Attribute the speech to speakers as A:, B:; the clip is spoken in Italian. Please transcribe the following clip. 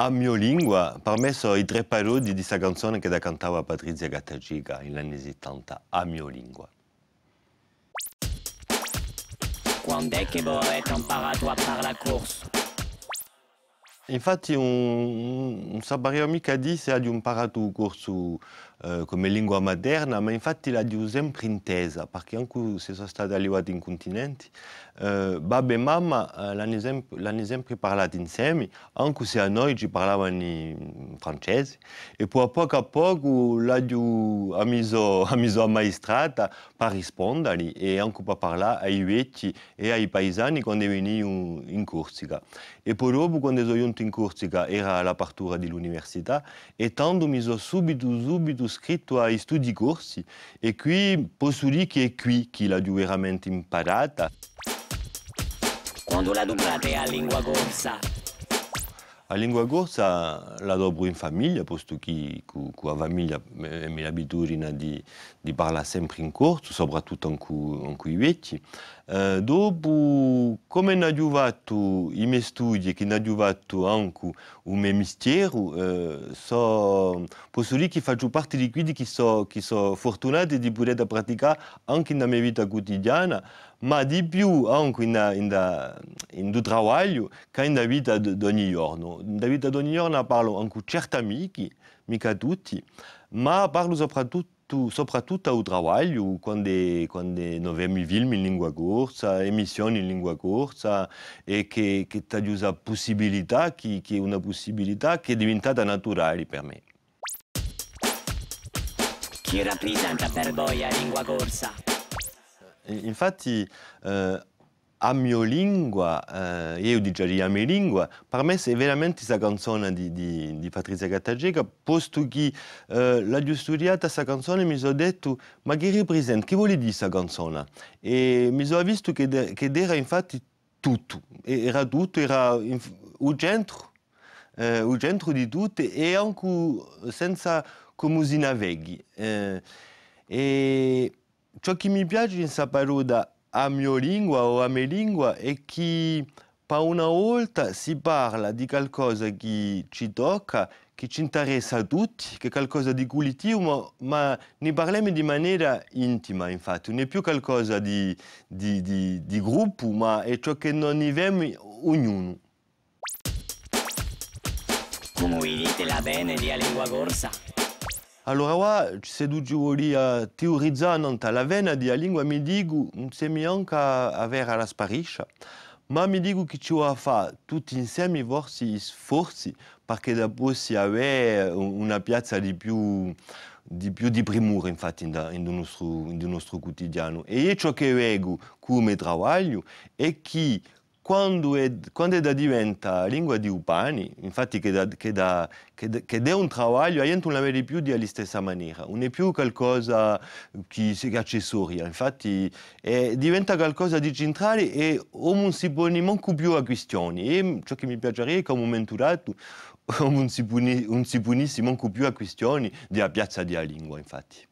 A: A mio lingua, per me sono i tre parodi di questa canzone che cantava Patrizia Gattagica negli anni 70, A mio lingua.
B: Quando è che voi ho imparato a fare la corsa?
A: Infatti non saprei mica dire se ha imparato un corso come lingua materna, ma infatti l'ha sempre intesa, perché anche se sono stati arrivati in continenti, babbo e mamma l'hanno sempre parlato insieme, anche se a noi ci parlavano in francese, e poi a poco l'hanno messo ammaestrata per rispondere e anche per parlare ai vecchi e ai paesani quando venivano in Corsica. E poi dopo, quando sono venuto in Corsica, era l'apertura dell'università e tanto mi sono subito iscritto ai studi corsi e qui posso dire che è qui che l'ho veramente imparata.
B: Quando la dublate a lingua corsa?
A: La lingua corsa la dopo in famiglia, posto che con la famiglia abbiamo l'abitudine di parlare sempre in corso, soprattutto con i vecchi. Dopo, come ho fatto i miei studi, che ho fatto anche il mio mestiere, posso dire che faccio parte di quelli che sono fortunati di poter praticare anche nella mia vita quotidiana, ma di più anche in lavoro che nella vita di ogni giorno. Nella vita di ogni giorno parlo anche con certi amici, mica tutti, ma parlo soprattutto al lavoro, quando noi vediamo film in lingua corsa, emissioni in lingua corsa, e che ti dà possibilità, che è una possibilità che è diventata naturale per me.
B: Chi rappresenta per voi la lingua corsa?
A: Infatti, a mio lingua, io direi a mia lingua, per me è veramente questa canzone di Patrizia Gattagica, posto che l'ho studiata questa canzone e mi sono detto, ma che rappresenta, che vuol dire questa canzone? E mi sono visto che era infatti tutto, era tutto, era il centro di tutto e anche senza come si navighi. E ciò che mi piace in questa parola a mia lingua o a mia lingua è che per una volta si parla di qualcosa che ci tocca, che ci interessa a tutti, che è qualcosa di collettivo, ma ne parliamo di maniera intima, infatti. Non è più qualcosa di gruppo, ma è ciò che non viviamo ognuno.
B: Come dite la bene di lingua corsa?
A: Allora, se tu vuoi teorizzare la vena della lingua, mi dico, non si anche avere la spariscia, ma mi dico che ci vuole fare tutti insieme i vostri sforzi perché dopo si avere una piazza di più di primore, infatti, in nostro quotidiano. E io ciò che vedo come lavoro è che quando diventa lingua di upani, infatti che è un lavoro, io non la vedo più della stessa maniera, non è più qualcosa che è accessoria, infatti diventa qualcosa di centrale e non si pone manco più a questioni. E ciò che mi piacerebbe è che a un momento dato non si ponesse manco più a questioni della piazza della lingua, infatti.